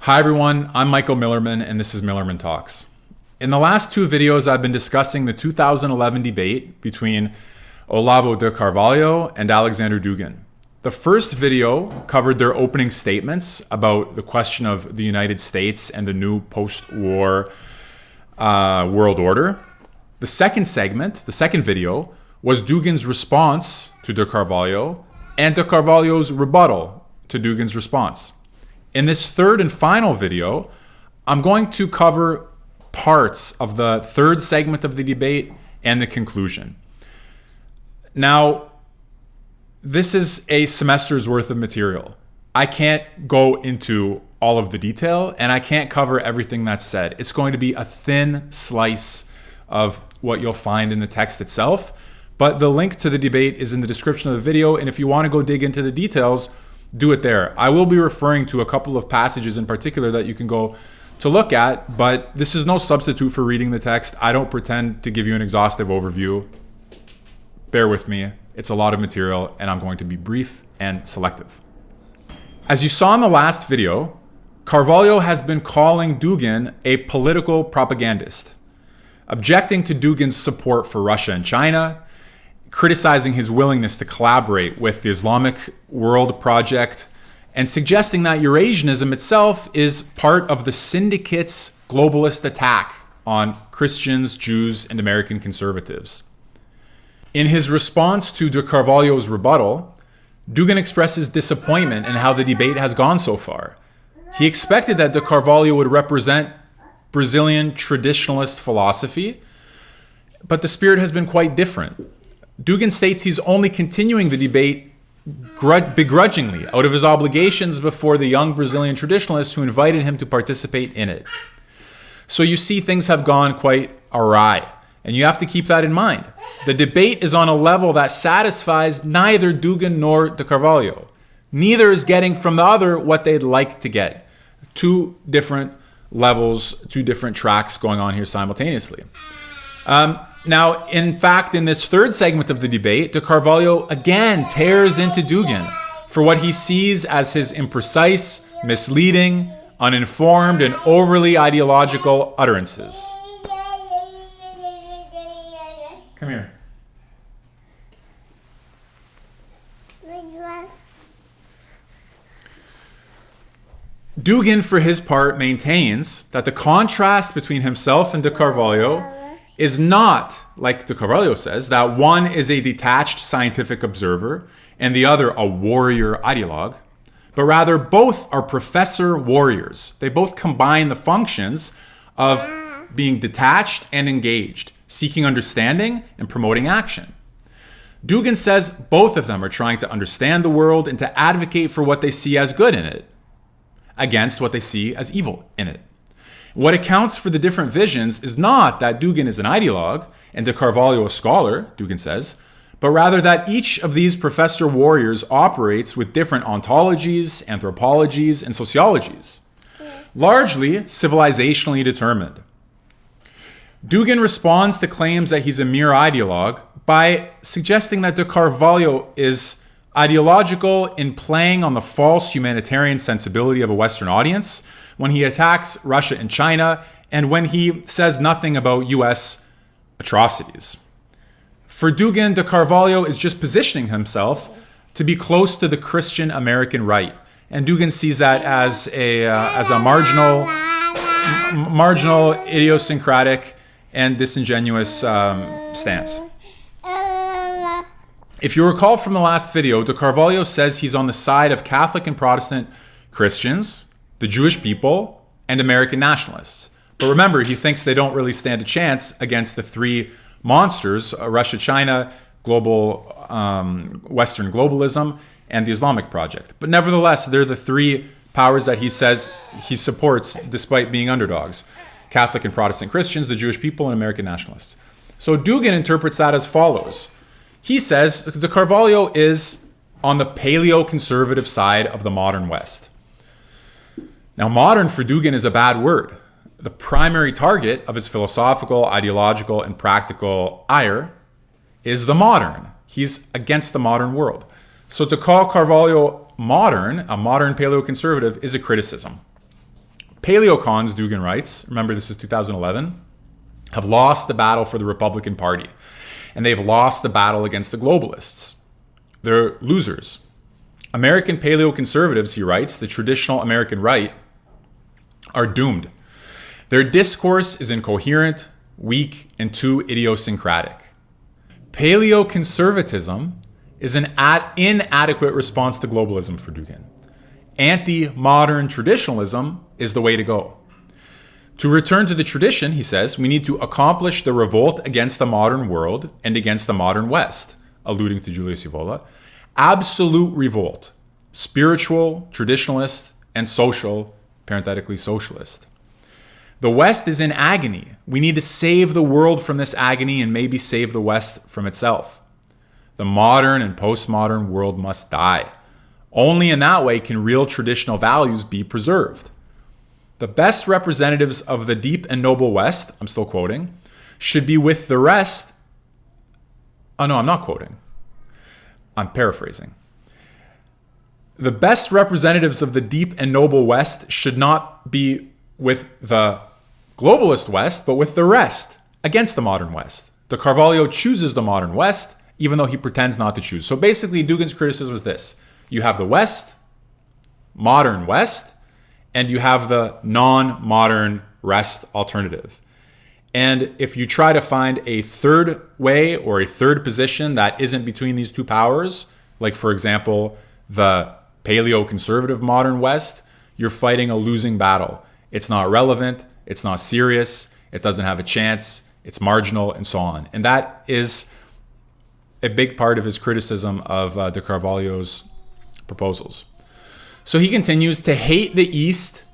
Hi everyone, I'm Michael Millerman and this is Millerman Talks. In the last two videos, I've been discussing the 2011 debate between Olavo de Carvalho and Alexander Dugin. The first video covered their opening statements about the question of the United States and the new post-war world order. The second segment, the second video, was Dugin's response to de Carvalho and de Carvalho's rebuttal to Dugin's response. In this third and final video, I'm going to cover parts of the third segment of the debate and the conclusion. Now, this is a semester's worth of material. I can't go into all of the detail and I can't cover everything that's said. It's going to be a thin slice of what you'll find in the text itself, but the link to the debate is in the description of the video, and if you want to go dig into the details, do it there. I will be referring to a couple of passages in particular that you can go to look at, but this is no substitute for reading the text. I don't pretend to give you an exhaustive overview. Bear with me. It's a lot of material, and I'm going to be brief and selective. As you saw in the last video, Carvalho has been calling Dugin a political propagandist, objecting to Dugin's support for Russia and China, criticizing his willingness to collaborate with the Islamic World Project, and suggesting that Eurasianism itself is part of the syndicate's globalist attack on Christians, Jews, and American conservatives. In his response to de Carvalho's rebuttal, Dugin expresses disappointment in how the debate has gone so far. He expected that de Carvalho would represent Brazilian traditionalist philosophy, but the spirit has been quite different. Dugin states he's only continuing the debate begrudgingly out of his obligations before the young Brazilian traditionalists who invited him to participate in it. So you see, things have gone quite awry, and you have to keep that in mind. The debate is on a level that satisfies neither Dugin nor de Carvalho. Neither is getting from the other what they'd like to get. Two different levels, two different tracks going on here simultaneously. Now, in fact, in this third segment of the debate, de Carvalho again tears into Dugin for what he sees as his imprecise, misleading, uninformed, and overly ideological utterances. Come here. Dugin, for his part, maintains that the contrast between himself and de Carvalho is not, like de Carvalho says, that one is a detached scientific observer and the other a warrior ideologue, but rather both are professor warriors. They both combine the functions of being detached and engaged, seeking understanding and promoting action. Dugin says both of them are trying to understand the world and to advocate for what they see as good in it, against what they see as evil in it. What accounts for the different visions is not that Dugin is an ideologue and de Carvalho a scholar, Dugin says, but rather that each of these professor warriors operates with different ontologies, anthropologies, and sociologies, largely civilizationally determined. Dugin responds to claims that he's a mere ideologue by suggesting that de Carvalho is ideological in playing on the false humanitarian sensibility of a Western audience when he attacks Russia and China and when he says nothing about US atrocities. For Dugin, de Carvalho is just positioning himself to be close to the Christian American right, and Dugin sees that as a marginal, idiosyncratic, and disingenuous stance. If you recall from the last video, de Carvalho says he's on the side of Catholic and Protestant Christians, the Jewish people, and American nationalists. But remember, he thinks they don't really stand a chance against the three monsters, Russia, China, Western globalism, and the Islamic project. But nevertheless, they're the three powers that he says he supports despite being underdogs: Catholic and Protestant Christians, the Jewish people, and American nationalists. So Dugin interprets that as follows. He says de Carvalho is on the paleo-conservative side of the modern West. Now, modern for Dugin is a bad word. The primary target of his philosophical, ideological, and practical ire is the modern. He's against the modern world. So to call Carvalho modern, a modern paleoconservative, is a criticism. paleocons, Dugin writes, remember this is 2011, have lost the battle for the Republican Party. And they've lost the battle against the globalists. They're losers. American paleoconservatives, he writes, the traditional American right, are doomed. Their discourse is incoherent, weak, and too idiosyncratic. Paleoconservatism is an inadequate response to globalism for Dugin. Anti-modern traditionalism is the way to go. To return to the tradition, he says, we need to accomplish the revolt against the modern world and against the modern West, alluding to Julius Evola. Absolute revolt, spiritual, traditionalist, and social, parenthetically socialist. The West is in agony. We need to save the world from this agony and maybe save the West from itself. The modern and postmodern world must die. Only in that way can real traditional values be preserved. The best representatives of the deep and noble West, I'm still quoting, should be with the rest. Oh no, I'm not quoting. I'm paraphrasing. The best representatives of the deep and noble West should not be with the globalist West, but with the rest against the modern West. De Carvalho chooses the modern West, even though he pretends not to choose. So basically, Dugin's criticism is this. You have the West, modern West, and you have the non-modern rest alternative. And if you try to find a third way or a third position that isn't between these two powers, like for example, the paleo-conservative modern West, you're fighting a losing battle. It's not relevant, it's not serious, it doesn't have a chance, it's marginal, and so on. And that is a big part of his criticism of de Carvalho's proposals. So he continues to hate the East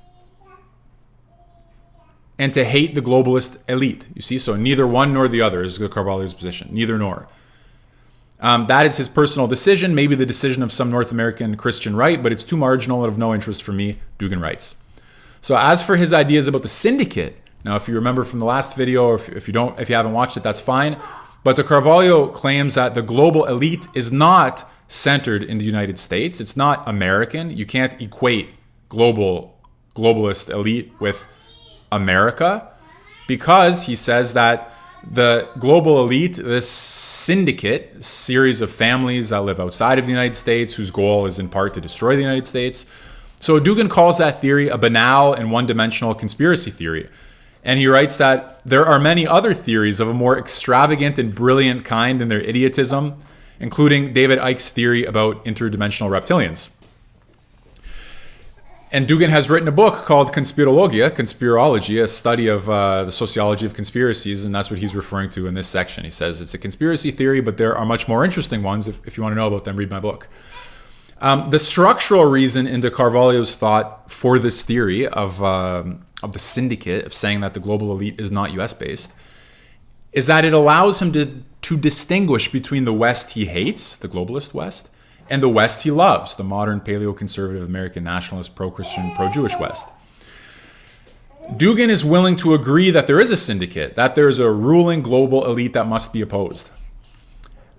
and to hate the globalist elite. You see, so neither one nor the other is de Carvalho's position, neither nor. That is his personal decision, maybe the decision of some North American Christian right, but it's too marginal and of no interest for me, Dugin writes. So as for his ideas about the syndicate, now if you remember from the last video, or if you haven't watched it, that's fine. But de Carvalho claims that the global elite is not centered in the United States. It's not American. You can't equate globalist elite with America, because he says that the global elite, this syndicate, series of families that live outside of the United States, whose goal is in part to destroy the United States. So Dugin calls that theory a banal and one-dimensional conspiracy theory. And he writes that there are many other theories of a more extravagant and brilliant kind in their idiotism, including David Icke's theory about interdimensional reptilians. And Dugin has written a book called Conspirology, a study of the sociology of conspiracies, and that's what he's referring to in this section. He says it's a conspiracy theory, but there are much more interesting ones. If you want to know about them, read my book. The structural reason in de Carvalho's thought for this theory of the syndicate, of saying that the global elite is not US-based, is that it allows him to distinguish between the West he hates, the globalist West, and the West he loves, the modern paleo-conservative American nationalist, pro-Christian, pro-Jewish West. Dugin is willing to agree that there is a syndicate, that there is a ruling global elite that must be opposed.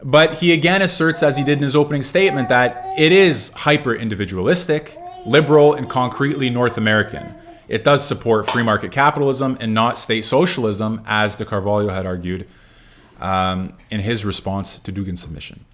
But he again asserts, as he did in his opening statement, that it is hyper-individualistic, liberal, and concretely North American. It does support free market capitalism and not state socialism, as de Carvalho had argued in his response to Dugin's submission.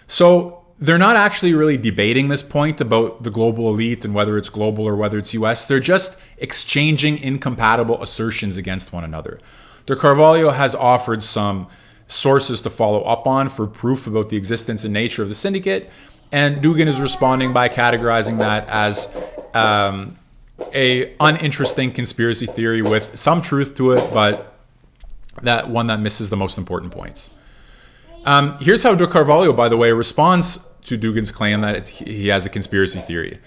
So they're not actually really debating this point about the global elite and whether it's global or whether it's US. They're just exchanging incompatible assertions against one another. De Carvalho has offered some sources to follow up on for proof about the existence and nature of the syndicate, and Dugin is responding by categorizing that as a uninteresting conspiracy theory with some truth to it, but that one that misses the most important points. Here's how de Carvalho, by the way, responds to Dugin's claim that he has a conspiracy theory.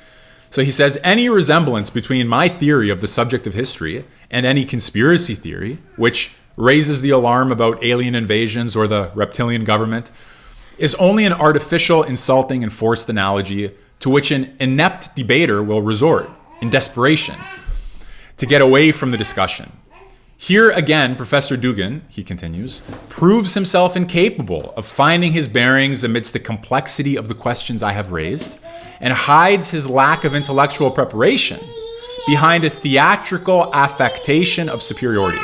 So he says, any resemblance between my theory of the subject of history and any conspiracy theory, which raises the alarm about alien invasions or the reptilian government, is only an artificial, insulting, and forced analogy to which an inept debater will resort in desperation to get away from the discussion. Here again, Professor Dugin, he continues, proves himself incapable of finding his bearings amidst the complexity of the questions I have raised, and hides his lack of intellectual preparation behind a theatrical affectation of superiority.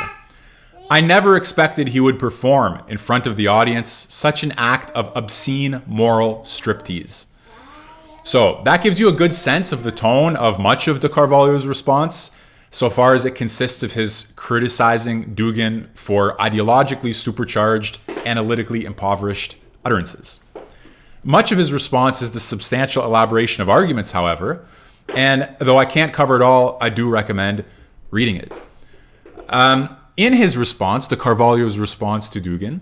I never expected he would perform in front of the audience such an act of obscene moral striptease. So that gives you a good sense of the tone of much of de Carvalho's response, so far as it consists of his criticizing Dugin for ideologically supercharged, analytically impoverished utterances. Much of his response is the substantial elaboration of arguments, however, and though I can't cover it all, I do recommend reading it. In his response, de Carvalho's response to Dugin,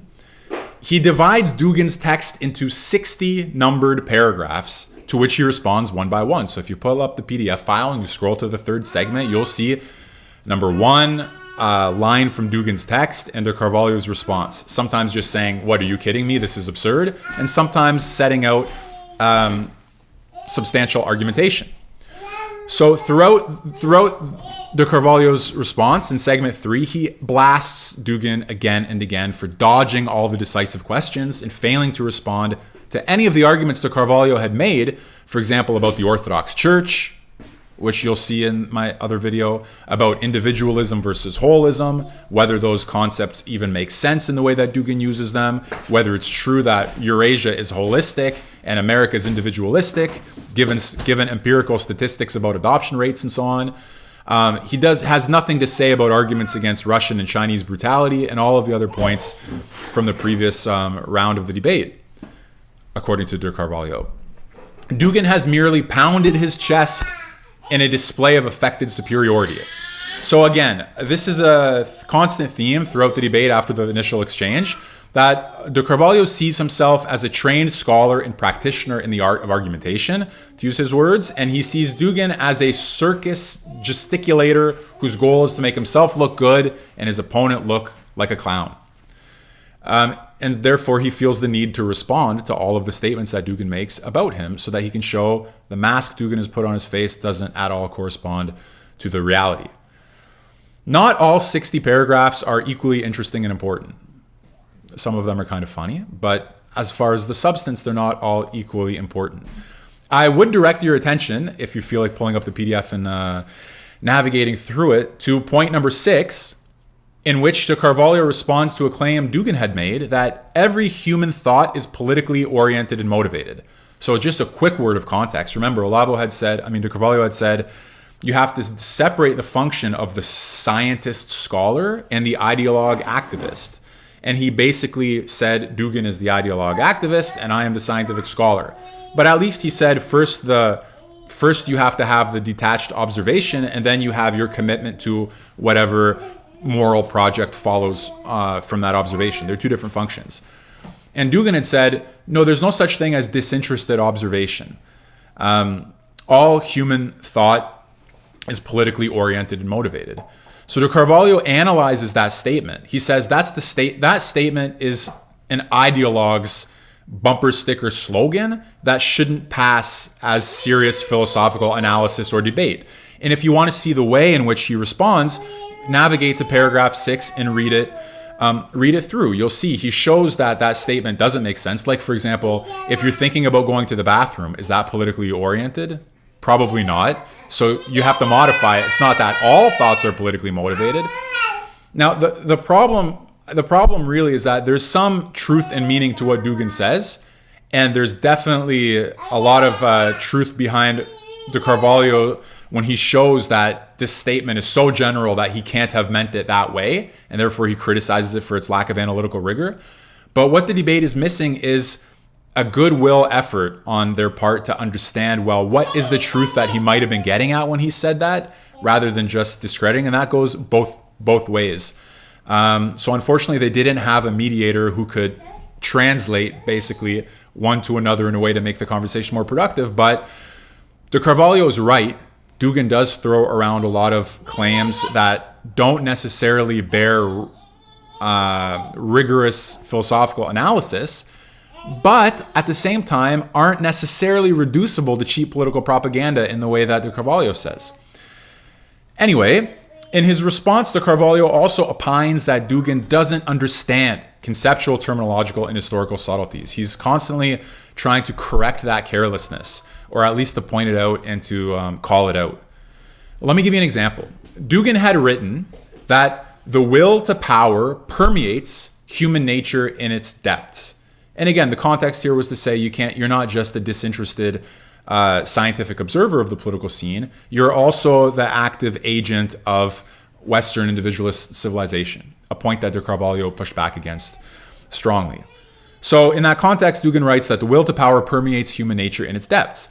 he divides Dugin's text into 60 numbered paragraphs to which he responds one by one. So if you pull up the PDF file and you scroll to the third segment, you'll see number one line from Dugin's text and de Carvalho's response. Sometimes just saying, "What, are you kidding me? This is absurd." And sometimes setting out substantial argumentation. So throughout de Carvalho's response in segment 3, he blasts Dugin again and again for dodging all the decisive questions and failing to respond to any of the arguments de Carvalho had made, for example, about the Orthodox Church, which you'll see in my other video, about individualism versus holism, whether those concepts even make sense in the way that Dugin uses them, whether it's true that Eurasia is holistic and America is individualistic, given empirical statistics about adoption rates and so on. He has nothing to say about arguments against Russian and Chinese brutality and all of the other points from the previous round of the debate, according to de Carvalho. Dugin has merely pounded his chest in a display of affected superiority. So again, this is a constant theme throughout the debate after the initial exchange, that de Carvalho sees himself as a trained scholar and practitioner in the art of argumentation, to use his words, and he sees Dugin as a circus gesticulator whose goal is to make himself look good and his opponent look like a clown. And therefore, he feels the need to respond to all of the statements that Dugin makes about him so that he can show the mask Dugin has put on his face doesn't at all correspond to the reality. Not all 60 paragraphs are equally interesting and important. Some of them are kind of funny, but as far as the substance, they're not all equally important. I would direct your attention, if you feel like pulling up the PDF and navigating through it, to point number 6, in which de Carvalho responds to a claim Dugin had made that every human thought is politically oriented and motivated. So just a quick word of context. Remember, de Carvalho had said, you have to separate the function of the scientist scholar and the ideologue activist. And he basically said Dugin is the ideologue activist and I am the scientific scholar. But at least he said first you have to have the detached observation and then you have your commitment to whatever moral project follows from that observation. They're two different functions. And Dugin had said, no, there's no such thing as disinterested observation. All human thought is politically oriented and motivated. So de Carvalho analyzes that statement. He says that statement is an ideologue's bumper sticker slogan that shouldn't pass as serious philosophical analysis or debate. And if you want to see the way in which he responds, navigate to paragraph 6 and read it through. You'll see he shows that statement doesn't make sense. Like, for example, if you're thinking about going to the bathroom, is that politically oriented? Probably not. So you have to modify it. It's not that all thoughts are politically motivated. Now, the problem really is that there's some truth and meaning to what Dugin says, and there's definitely a lot of truth behind de Carvalho when he shows that this statement is so general that he can't have meant it that way, and therefore he criticizes it for its lack of analytical rigor. But what the debate is missing is a goodwill effort on their part to understand, well, what is the truth that he might have been getting at when he said that, rather than just discrediting, and that goes both ways. So unfortunately, they didn't have a mediator who could translate basically one to another in a way to make the conversation more productive. But de Carvalho is right. Dugin does throw around a lot of claims that don't necessarily bear rigorous philosophical analysis, but at the same time aren't necessarily reducible to cheap political propaganda in the way that de Carvalho says. Anyway, in his response, de Carvalho also opines that Dugin doesn't understand conceptual, terminological, and historical subtleties. He's constantly trying to correct that carelessness, or at least to point it out and to call it out. Let me give you an example. Dugin had written that the will to power permeates human nature in its depths. And again, the context here was to say you're not just a disinterested scientific observer of the political scene, you're also the active agent of Western individualist civilization, a point that de Carvalho pushed back against strongly. So in that context, Dugin writes that the will to power permeates human nature in its depths.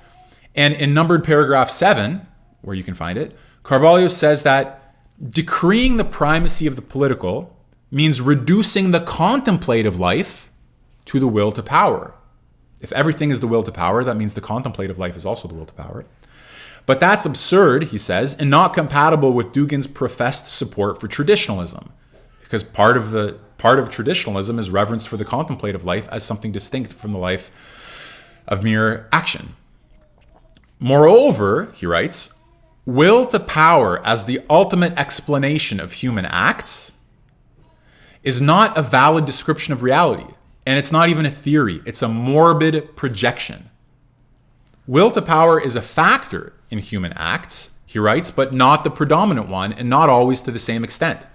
And in numbered paragraph 7, where you can find it, Carvalho says that decreeing the primacy of the political means reducing the contemplative life to the will to power. If everything is the will to power, that means the contemplative life is also the will to power. But that's absurd, he says, and not compatible with Dugin's professed support for traditionalism, because part of traditionalism is reverence for the contemplative life as something distinct from the life of mere action. Moreover, he writes, will to power as the ultimate explanation of human acts is not a valid description of reality, and it's not even a theory. It's a morbid projection. Will to power is a factor in human acts, he writes, but not the predominant one, and not always to the same extent.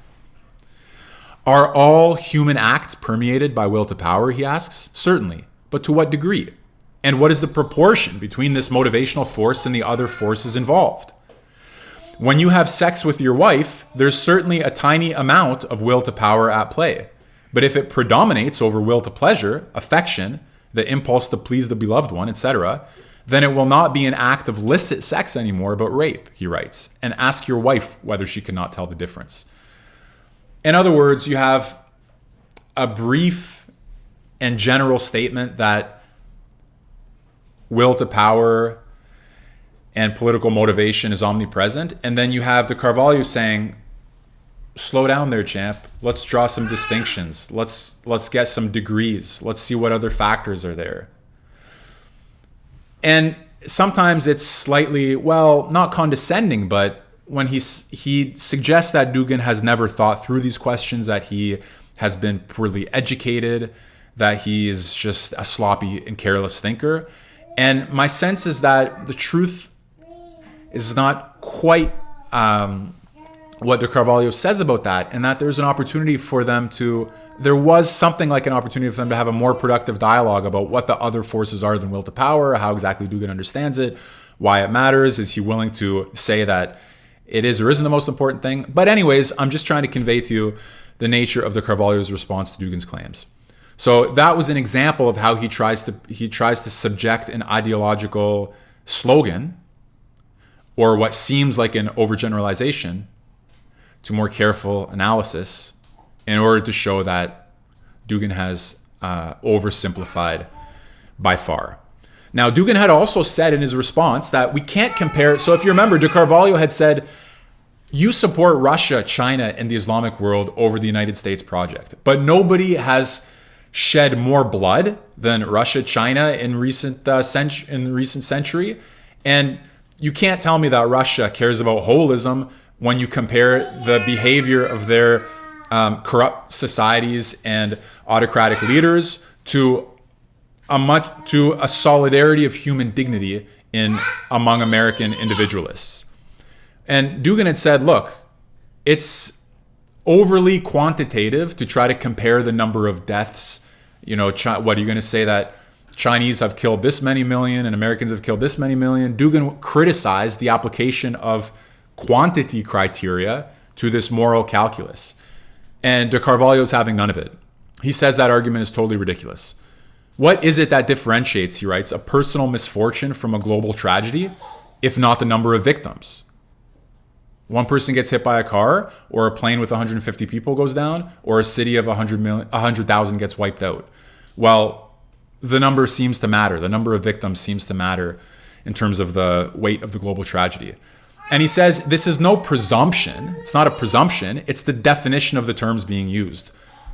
Are all human acts permeated by will to power, he asks? Certainly, but to what degree? And what is the proportion between this motivational force and the other forces involved? When you have sex with your wife, there's certainly a tiny amount of will to power at play. But if it predominates over will to pleasure, affection, the impulse to please the beloved one, etc., then it will not be an act of licit sex anymore, but rape, he writes. And ask your wife whether she cannot tell the difference. In other words, you have a brief and general statement that will to power and political motivation is omnipresent. And then you have de Carvalho saying, slow down there, champ. Let's draw some distinctions. Let's get some degrees. Let's see what other factors are there. And sometimes it's slightly, well, not condescending, but when he suggests that Dugin has never thought through these questions, that he has been poorly educated, that he is just a sloppy and careless thinker. And my sense is that the truth is not quite what de Carvalho says about that, and that there's an opportunity for them to, there was something like an opportunity for them to have a more productive dialogue about what the other forces are than will to power, how exactly Dugin understands it, why it matters. Is he willing to say that it is or isn't the most important thing? But anyways, I'm just trying to convey to you the nature of de Carvalho's response to Dugin's claims. So that was an example of how he tries to subject an ideological slogan, or what seems like an overgeneralization, to more careful analysis in order to show that Dugin has oversimplified by far. Now, Dugin had also said in his response that we can't compare. So if you remember, de Carvalho had said, you support Russia, China, and the Islamic world over the United States project. But nobody has shed more blood than Russia, China in recent century. And you can't tell me that Russia cares about holism when you compare the behavior of their corrupt societies and autocratic leaders to a solidarity of human dignity among American individualists. And Dugin had said, look, it's overly quantitative to try to compare the number of deaths. You know, what are you going to say, that Chinese have killed this many million and Americans have killed this many million? Dugin criticized the application of quantity criteria to this moral calculus. And de Carvalho is having none of it. He says that argument is totally ridiculous. What is it that differentiates, he writes, a personal misfortune from a global tragedy, if not the number of victims? One person gets hit by a car, or a plane with 150 people goes down, or a city of 100,000 gets wiped out. Well, the number seems to matter. The number of victims seems to matter in terms of the weight of the global tragedy. And he says this is no presumption. It's not a presumption. It's the definition of the terms being used.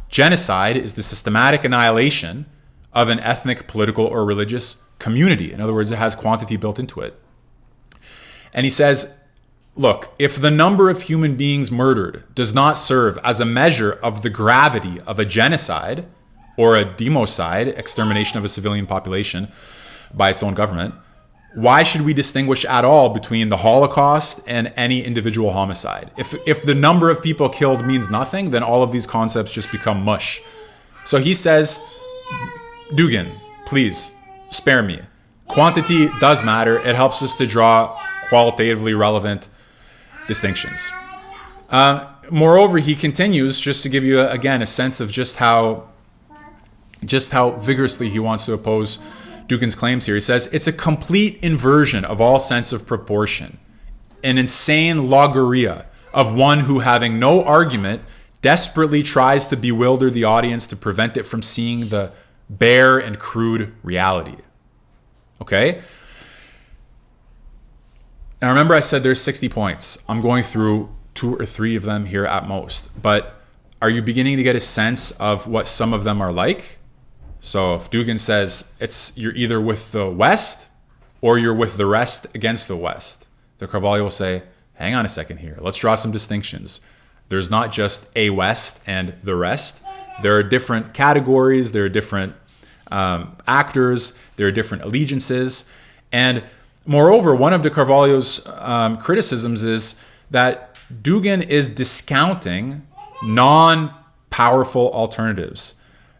Genocide is the systematic annihilation of an ethnic, political, or religious community. In other words, it has quantity built into it. And he says, look, if the number of human beings murdered does not serve as a measure of the gravity of a genocide or a democide, extermination of a civilian population by its own government, why should we distinguish at all between the Holocaust and any individual homicide? If the number of people killed means nothing, then all of these concepts just become mush. So he says, Dugin, please spare me. Quantity does matter. It helps us to draw qualitatively relevant distinctions. Moreover, he continues, just to give you, again, a sense of just how vigorously he wants to oppose Dugin's claims here. He says, it's a complete inversion of all sense of proportion, an insane logoria of one who, having no argument, desperately tries to bewilder the audience to prevent it from seeing the bare and crude reality. Okay? Now remember I said there's 60 points. I'm going through 2 or 3 of them here at most. But are you beginning to get a sense of what some of them are like? So if Dugin says you're either with the West or you're with the rest against the West, de Carvalho will say, hang on a second here. Let's draw some distinctions. There's not just a West and the rest. There are different categories. There are different actors. There are different allegiances. And moreover, one of de Carvalho's criticisms is that Dugin is discounting non-powerful alternatives.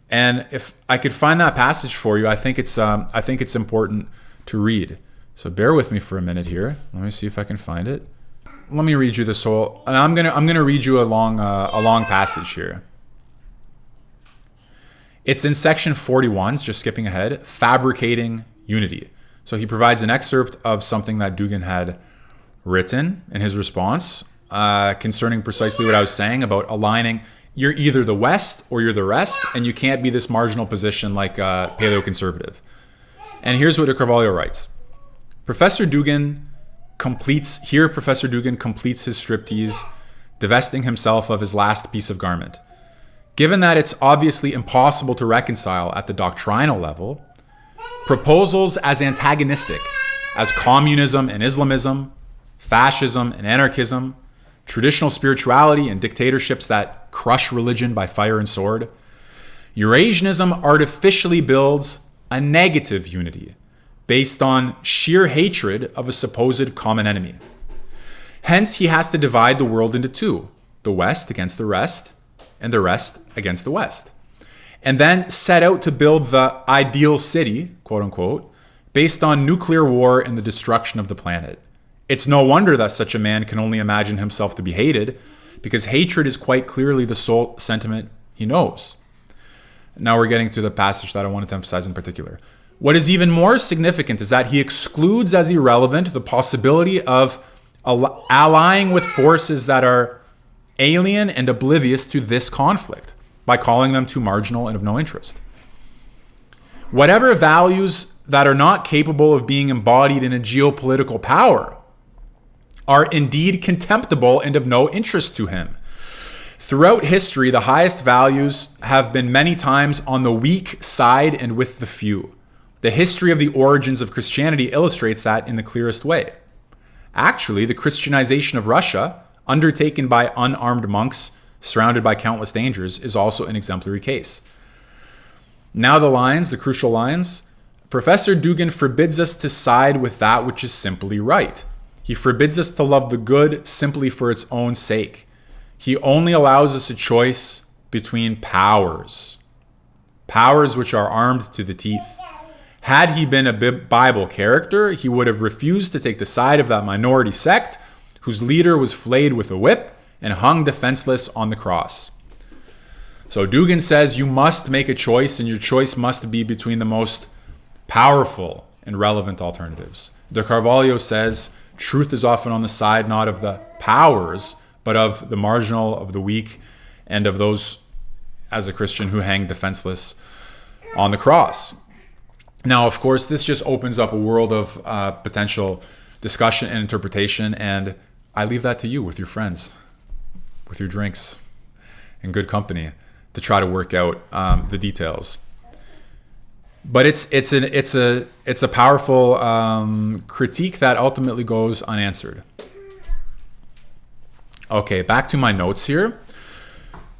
And if I could find that passage for you, I think it's important to read. So bear with me for a minute here. Let me see if I can find it. Let me read you this whole, and I'm gonna read you a long passage here. It's in section 41, just skipping ahead, fabricating unity. So he provides an excerpt of something that Dugin had written in his response concerning precisely what I was saying about aligning. You're either the West or you're the rest, and you can't be this marginal position like paleoconservative. And here's what de Carvalho writes. Professor Dugin completes his striptease, divesting himself of his last piece of garment. Given that it's obviously impossible to reconcile at the doctrinal level, proposals as antagonistic as communism and Islamism, fascism and anarchism, traditional spirituality and dictatorships that crush religion by fire and sword, Eurasianism artificially builds a negative unity based on sheer hatred of a supposed common enemy. Hence, he has to divide the world into 2, the West against the rest, and the rest against the West. And then set out to build the ideal city, quote unquote, based on nuclear war and the destruction of the planet. It's no wonder that such a man can only imagine himself to be hated, because hatred is quite clearly the sole sentiment he knows. Now we're getting to the passage that I wanted to emphasize in particular. What is even more significant is that he excludes as irrelevant the possibility of allying with forces that are alien and oblivious to this conflict by calling them too marginal and of no interest. Whatever values that are not capable of being embodied in a geopolitical power are indeed contemptible and of no interest to him. Throughout history, the highest values have been many times on the weak side and with the few. The history of the origins of Christianity illustrates that in the clearest way. Actually, the Christianization of Russia, undertaken by unarmed monks surrounded by countless dangers, is also an exemplary case. Now the crucial lines. Professor Dugin forbids us to side with that which is simply right. He forbids us to love the good simply for its own sake. He only allows us a choice between powers which are armed to the teeth. Had he been a Bible character, he would have refused to take the side of that minority sect whose leader was flayed with a whip and hung defenseless on the cross. So Dugin says you must make a choice, and your choice must be between the most powerful and relevant alternatives. De Carvalho says truth is often on the side not of the powers, but of the marginal, of the weak, and of those, as a Christian, who hang defenseless on the cross. Now, of course, this just opens up a world of potential discussion and interpretation, and I leave that to you with your friends, with your drinks, in good company, to try to work out the details. But it's a powerful critique that ultimately goes unanswered. Okay, back to my notes here.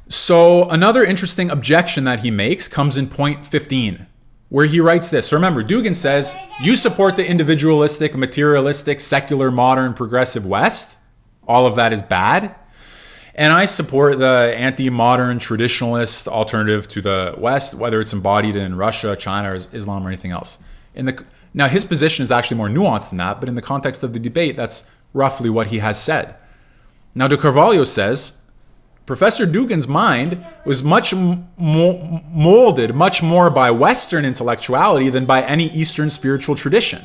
So another interesting objection that he makes comes in point 15, where he writes this. So remember, Dugin says, you support the individualistic, materialistic, secular, modern, progressive West. All of that is bad. And I support the anti-modern, traditionalist alternative to the West, whether it's embodied in Russia, China, or Islam, or anything else. Now, his position is actually more nuanced than that, but in the context of the debate, that's roughly what he has said. Now, de Carvalho says, Professor Dugin's mind was much molded much more by Western intellectuality than by any Eastern spiritual tradition.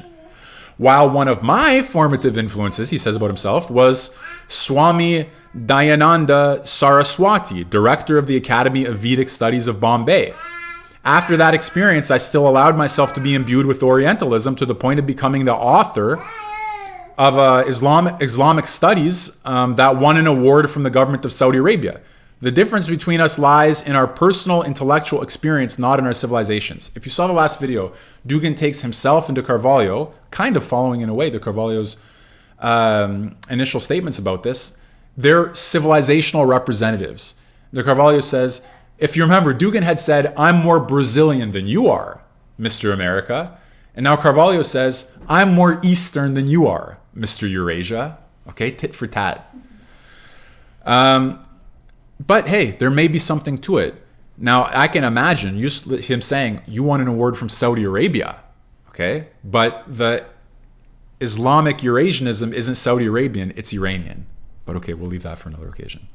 While one of my formative influences, he says about himself, was Swami Dayananda Saraswati, director of the Academy of Vedic Studies of Bombay. After that experience, I still allowed myself to be imbued with Orientalism to the point of becoming the author of Islamic studies that won an award from the government of Saudi Arabia. The difference between us lies in our personal intellectual experience, not in our civilizations. If you saw the last video, Dugin takes himself and de Carvalho, kind of following in a way de Carvalho's initial statements about this, they're civilizational representatives. De Carvalho says, if you remember, Dugin had said, I'm more Brazilian than you are, Mr. America. And now Carvalho says, I'm more Eastern than you are, Mr. Eurasia. Okay, tit for tat. But hey, there may be something to it. Now, I can imagine him saying, you won an award from Saudi Arabia. Okay, but the Islamic Eurasianism isn't Saudi Arabian, it's Iranian. But okay, we'll leave that for another occasion.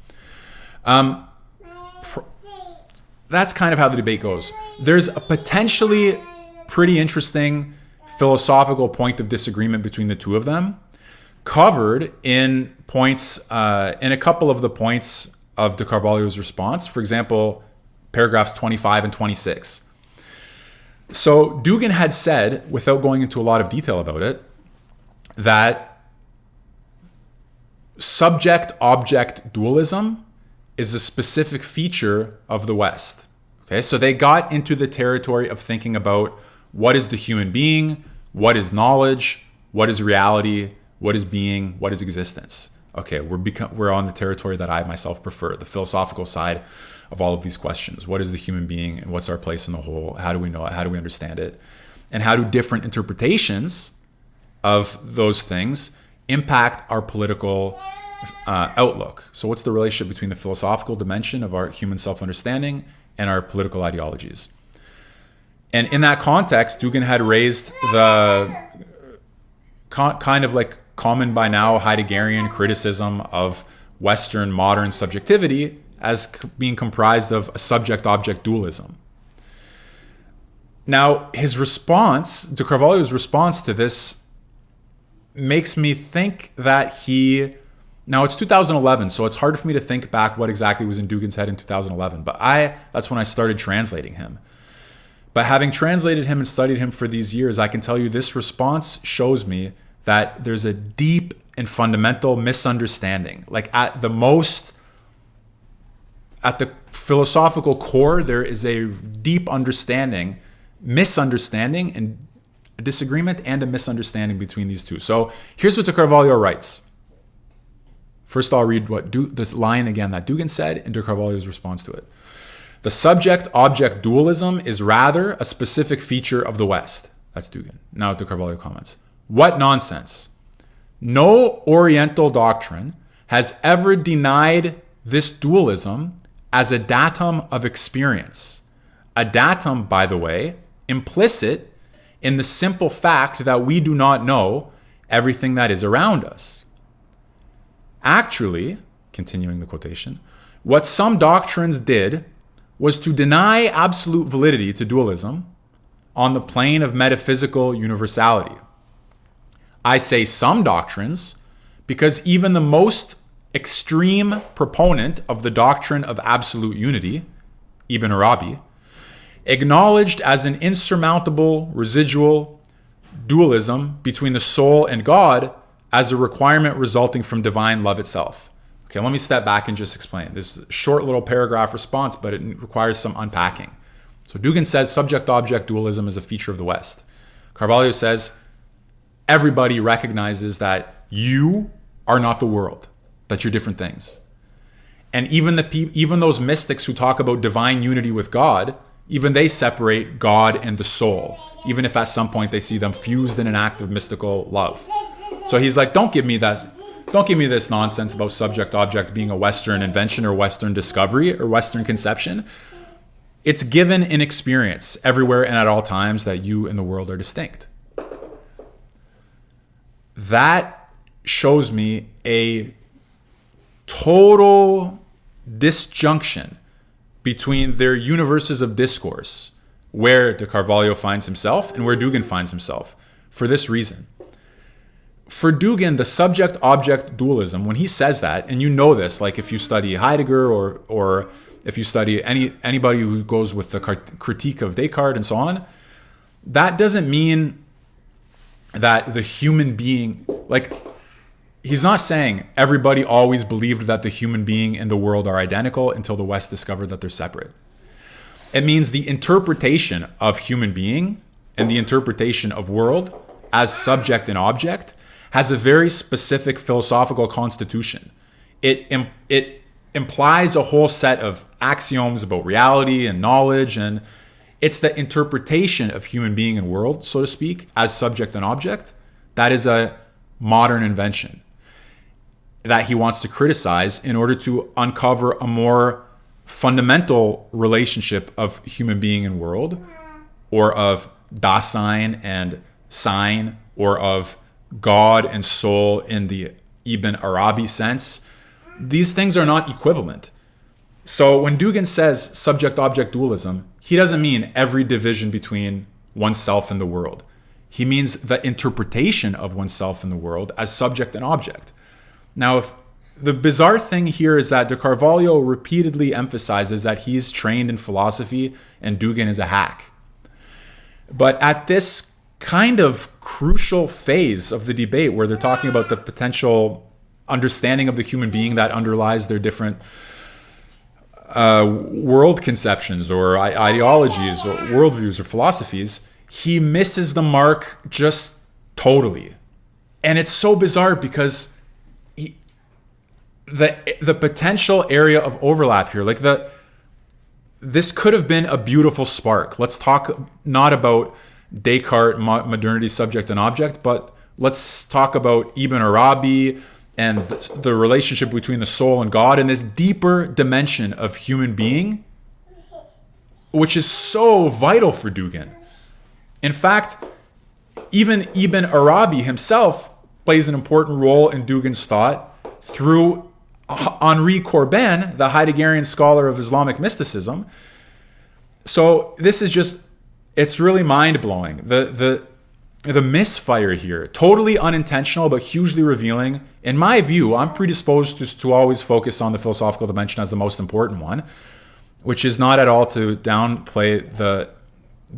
That's kind of how the debate goes. There's a potentially pretty interesting philosophical point of disagreement between the two of them, covered in points, in a couple of the points of de Carvalho's response. For example, paragraphs 25 and 26. So Dugin had said, without going into a lot of detail about it, that subject-object dualism is a specific feature of the West. Okay, so they got into the territory of thinking about what is the human being, what is knowledge, what is reality, what is being, what is existence. Okay, we're on the territory that I myself prefer, the philosophical side of all of these questions. What is the human being and what's our place in the whole? How do we know it? How do we understand it? And how do different interpretations of those things impact our political outlook? So what's the relationship between the philosophical dimension of our human self-understanding and our political ideologies? And in that context, Dugin had raised the kind of like common by now Heideggerian criticism of Western modern subjectivity as being comprised of a subject-object dualism. Now, his response, de Carvalho's response to this, makes me think that now it's 2011, so it's hard for me to think back what exactly was in Dugin's head in 2011, but that's when I started translating him. But having translated him and studied him for these years, I can tell you this response shows me that there's a deep and fundamental misunderstanding. Like at the philosophical core, there is a deep misunderstanding and a disagreement and a misunderstanding between these two. So here's what de Carvalho writes. First, I'll read this line again that Dugin said and de Carvalho's response to it. The subject-object dualism is rather a specific feature of the West. That's Dugin. Now de Carvalho comments. What nonsense. No Oriental doctrine has ever denied this dualism as a datum of experience. A datum, by the way, implicit in the simple fact that we do not know everything that is around us. Actually, continuing the quotation, what some doctrines did was to deny absolute validity to dualism on the plane of metaphysical universality. I say some doctrines because even the most extreme proponent of the doctrine of absolute unity, Ibn Arabi, acknowledged as an insurmountable residual dualism between the soul and God as a requirement resulting from divine love itself. Okay, let me step back and just explain. This is a short little paragraph response, but it requires some unpacking. So Dugin says subject-object dualism is a feature of the West. Carvalho says everybody recognizes that you are not the world, that you're different things. And even those mystics who talk about divine unity with God even they separate God and the soul, even if at some point they see them fused in an act of mystical love. So he's like, don't give me this nonsense about subject-object being a Western invention or Western discovery or Western conception. It's given in experience everywhere and at all times that you and the world are distinct. That shows me a total disjunction between their universes of discourse, where de Carvalho finds himself and where Dugin finds himself, for this reason. For Dugin, the subject-object dualism, when he says that, and you know this, like if you study Heidegger or if you study anybody who goes with the critique of Descartes and so on, that doesn't mean that the human being, like, he's not saying everybody always believed that the human being and the world are identical until the West discovered that they're separate. It means the interpretation of human being and the interpretation of world as subject and object has a very specific philosophical constitution. It implies a whole set of axioms about reality and knowledge, and it's the interpretation of human being and world, so to speak, as subject and object. That is a modern invention that he wants to criticize in order to uncover a more fundamental relationship of human being and world, or of Dasein and Sein, or of God and soul in the Ibn Arabi sense. These things are not equivalent. So when Dugin says subject-object dualism, he doesn't mean every division between oneself and the world. He means the interpretation of oneself in the world as subject and object. Now, if the bizarre thing here is that de Carvalho repeatedly emphasizes that he's trained in philosophy and Dugin is a hack. But at this kind of crucial phase of the debate where they're talking about the potential understanding of the human being that underlies their different world conceptions or ideologies or worldviews or philosophies, he misses the mark just totally. And it's so bizarre because the potential area of overlap here, like this could have been a beautiful spark. Let's talk not about Descartes, modernity, subject and object, but let's talk about Ibn Arabi and the relationship between the soul and God and this deeper dimension of human being, which is so vital for Dugin. In fact, even Ibn Arabi himself plays an important role in Dugin's thought through Henri Corbin, the Heideggerian scholar of Islamic mysticism. So this is just, it's really mind-blowing. The misfire here, totally unintentional, but hugely revealing. In my view, I'm predisposed to always focus on the philosophical dimension as the most important one, which is not at all to downplay the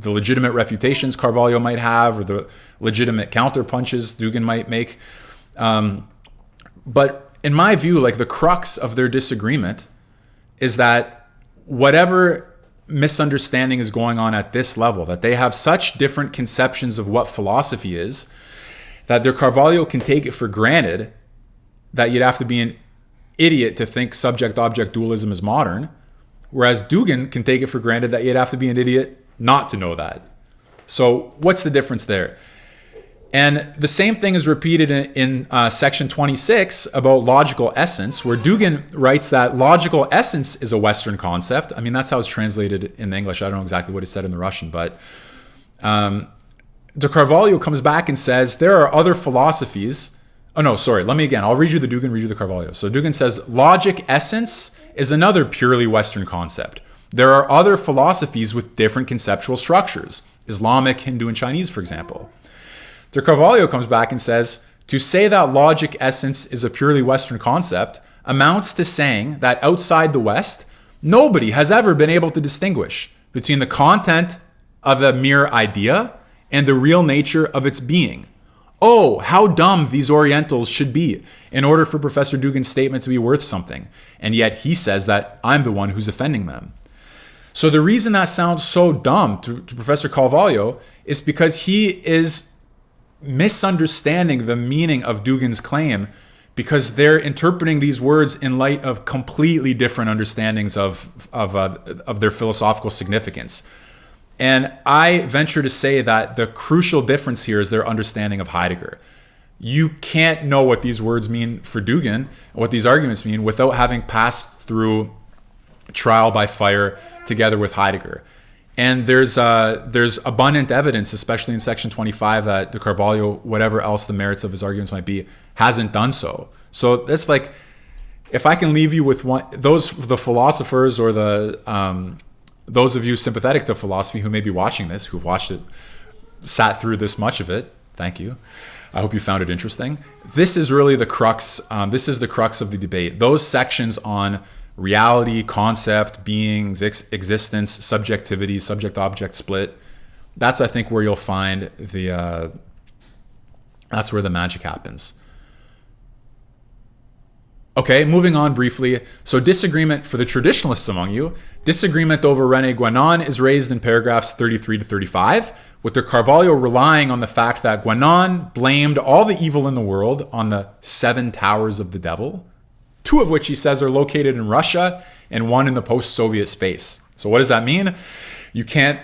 legitimate refutations Carvalho might have or the legitimate counterpunches Dugin might make. But in my view, like the crux of their disagreement is that whatever misunderstanding is going on at this level, that they have such different conceptions of what philosophy is, that de Carvalho can take it for granted that you'd have to be an idiot to think subject-object dualism is modern, whereas Dugin can take it for granted that you'd have to be an idiot not to know that. So what's the difference there? And the same thing is repeated in section 26 about logical essence, where Dugin writes that logical essence is a Western concept. I mean, that's how it's translated in English. I don't know exactly what it said in the Russian, but de Carvalho comes back and says there are other philosophies. Oh, no, sorry. Let me again. I'll read you the Dugin, read you the Carvalho. So Dugin says logic essence is another purely Western concept. There are other philosophies with different conceptual structures, Islamic, Hindu, and Chinese, for example. De Carvalho comes back and says, to say that logic essence is a purely Western concept amounts to saying that outside the West, nobody has ever been able to distinguish between the content of a mere idea and the real nature of its being. Oh, how dumb these Orientals should be in order for Professor Dugin's statement to be worth something. And yet he says that I'm the one who's offending them. So the reason that sounds so dumb to Professor Carvalho is because he is misunderstanding the meaning of Dugin's claim because they're interpreting these words in light of completely different understandings of their philosophical significance. And I venture to say that the crucial difference here is their understanding of Heidegger. You can't know what these words mean for Dugin, what these arguments mean, without having passed through trial by fire together with Heidegger. And there's abundant evidence, especially in section 25, that de Carvalho, whatever else the merits of his arguments might be, hasn't done so. So that's like, if I can leave you with the philosophers or those of you sympathetic to philosophy who may be watching this, who've watched it, sat through this much of it, thank you. I hope you found it interesting. This is really the crux. This is the crux of the debate. Those sections on reality, concept, beings, existence, subjectivity, subject-object split. That's, I think, where you'll find that's where the magic happens. Okay, moving on briefly. So disagreement for the traditionalists among you. Disagreement over René Guénon is raised in paragraphs 33 to 35, with de Carvalho relying on the fact that Guénon blamed all the evil in the world on the 7 towers of the devil, 2 of which he says are located in Russia and 1 in the post-Soviet space. So what does that mean? You can't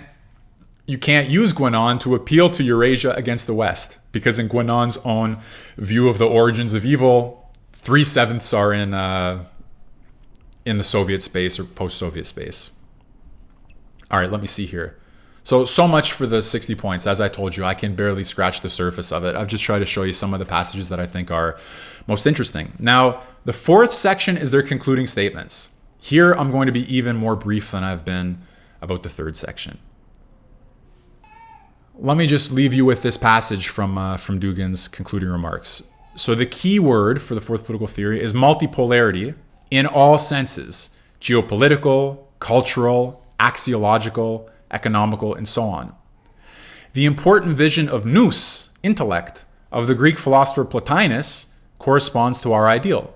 use Guénon to appeal to Eurasia against the West, because in Guénon's own view of the origins of evil, 3/7 are in the Soviet space or post-Soviet space. All right, let me see here. So much for the 60 points. As I told you, I can barely scratch the surface of it. I've just tried to show you some of the passages that I think are most interesting. Now, the 4th section is their concluding statements. Here, I'm going to be even more brief than I've been about the 3rd section. Let me just leave you with this passage from Dugin's concluding remarks. So the key word for the 4th political theory is multipolarity in all senses: geopolitical, cultural, axiological, economical, and so on. The important vision of nous, intellect, of the Greek philosopher Plotinus corresponds to our ideal.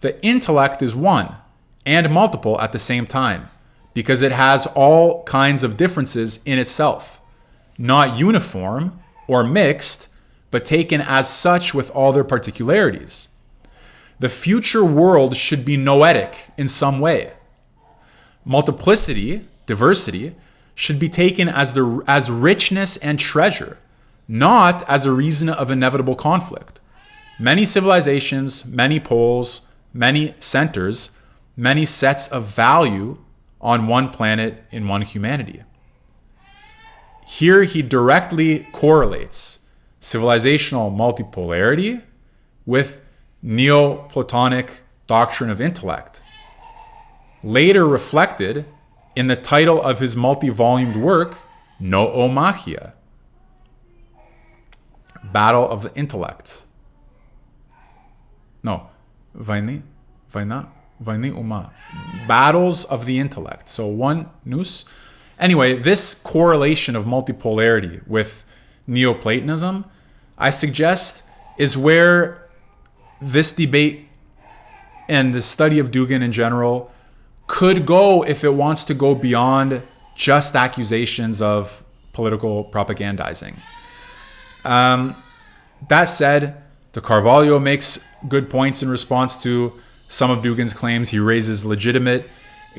The intellect is one and multiple at the same time, because it has all kinds of differences in itself, not uniform or mixed, but taken as such with all their particularities. The future world should be noetic in some way. Multiplicity, diversity, should be taken as richness and treasure, not as a reason of inevitable conflict. Many civilizations, many poles, many centers, many sets of value on one planet in one humanity. Here he directly correlates civilizational multipolarity with Neoplatonic doctrine of intellect, later reflected in the title of his multi-volumed work, Noomachia, Battle of the Intellect. No, Vaini Uma, Battles of the Intellect. So one nous. Anyway, this correlation of multipolarity with Neoplatonism, I suggest, is where this debate and the study of Dugin in general could go if it wants to go beyond just accusations of political propagandizing. That said, de Carvalho makes good points in response to some of Dugin's claims. He raises legitimate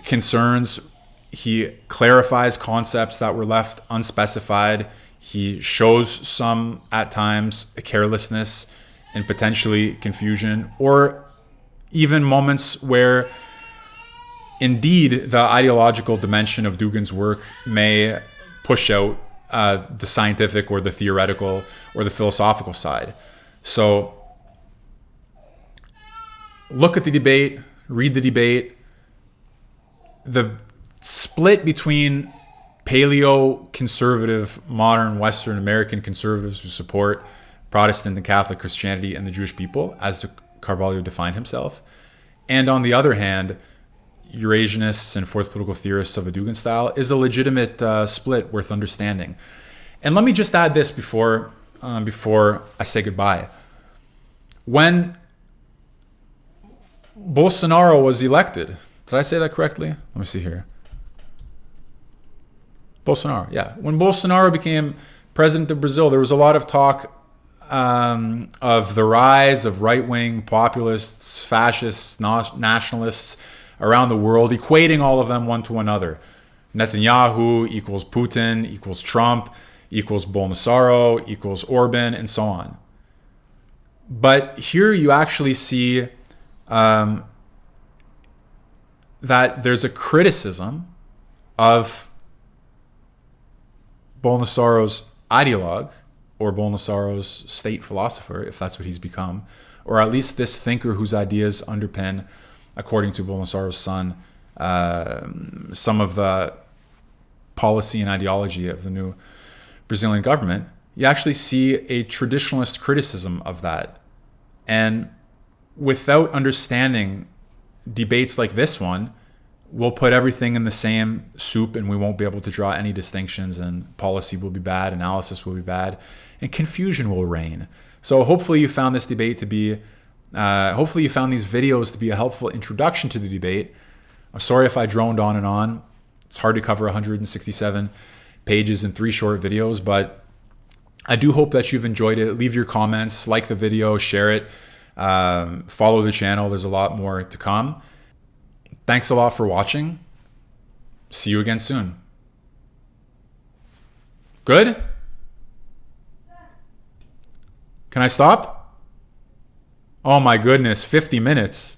concerns. He clarifies concepts that were left unspecified. He shows some, at times, carelessness and potentially confusion, or even moments where indeed the ideological dimension of Dugin's work may push out the scientific or the theoretical or the philosophical side. So look at the debate, read the debate. The split between paleo-conservative, modern Western American conservatives who support Protestant and Catholic Christianity and the Jewish people, as de Carvalho defined himself, and on the other hand, Eurasianists and fourth political theorists of a Dugin style, is a legitimate split worth understanding. And let me just add this before I say goodbye. When Bolsonaro was elected, did I say that correctly? Let me see here. Bolsonaro, yeah. When Bolsonaro became president of Brazil, there was a lot of talk of the rise of right-wing populists, fascists, nationalists around the world, equating all of them one to another. Netanyahu equals Putin equals Trump equals Bolsonaro equals Orban, and so on. But here you actually see that there's a criticism of Bolsonaro's ideologue, or Bolsonaro's state philosopher, if that's what he's become, or at least this thinker whose ideas underpin, according to Bolsonaro's son, some of the policy and ideology of the new Brazilian government. You actually see a traditionalist criticism of that. And without understanding debates like this one, we'll put everything in the same soup and we won't be able to draw any distinctions, and policy will be bad, analysis will be bad, and confusion will reign. So hopefully you found this debate to be, hopefully you found these videos to be a helpful introduction to the debate. I'm sorry if I droned on and on. It's hard to cover 167 pages in 3 short videos, but I do hope that you've enjoyed it. Leave your comments, like the video, share it, follow the channel. There's a lot more to come. Thanks a lot for watching. See you again soon. Good? Can I stop? Oh my goodness, 50 minutes.